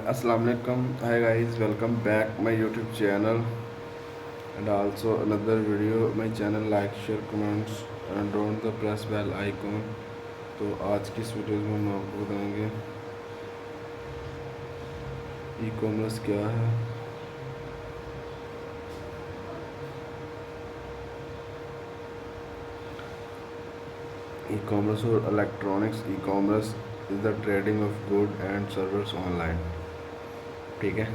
Assalamu alaikum. Hi guys, welcome back my YouTube channel and also another video. My channel like, share, comments and don't the press bell icon. तो आज की इस video में हम आपको बताएंगे e commerce क्या है, ई कॉमर्स और electronics. E commerce is the trading of good and service online. ठीक है।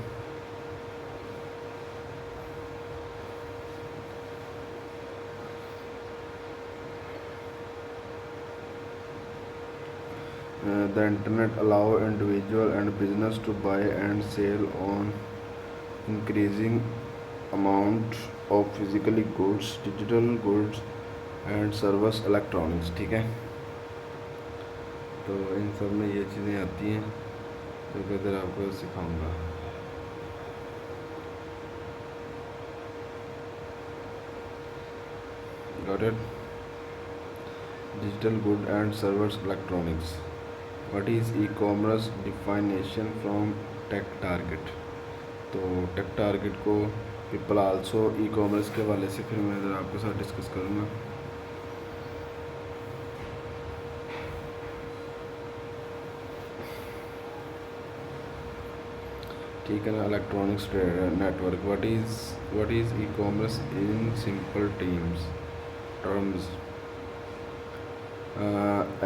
The internet allow individual and business to buy and sell on increasing amount of physically goods, digital goods and service electronics। ठीक है। तो इन सब में ये चीज़ें आती हैं जो कि इधर आपको सिखाऊंगा। Got it? Digital good and service electronics. What is e-commerce definition from tech target? तो टेक टारगेट को पीपल आल्सो ई कॉमर्स के हवाले से फिर मैं इधर आपके साथ डिस्कस करूँगा। ठीक है ना। Electronics network. What is e commerce in simple terms?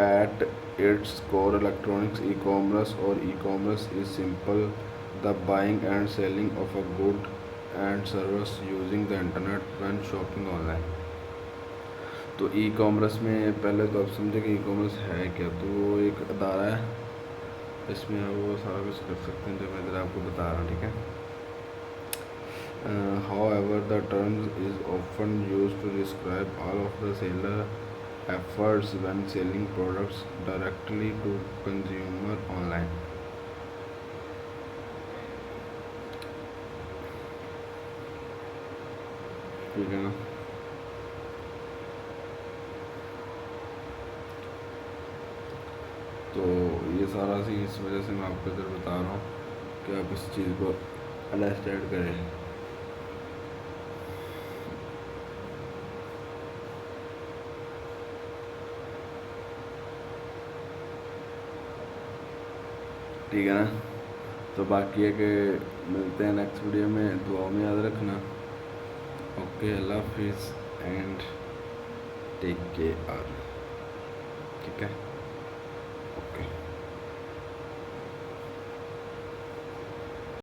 At its core, electronics e-commerce or e-commerce is simple the buying and selling of a good and service using the internet when shopping online। तो e commerce में पहले तो आप समझे कि e commerce है क्या। तो वो एक अदारा है, इसमें वो सारा कुछ कर सकते हैं जो मैं इधर आपको बता रहा हूँ। ठीक है। However, the term is often used to describe all of the seller efforts when selling products directly to consumer online। ठीक है ना। तो ये सारा सी इस वजह से मैं आपको इधर बता रहा हूँ कि आप इस चीज़ को अंडरस्टैंड करें। ठीक है ना। तो बाकी है कि मिलते हैं नेक्स्ट वीडियो में, दुआ में याद रखना। ओके, अल्लाह हाफिज़ एंड टेक केयर। ठीक है।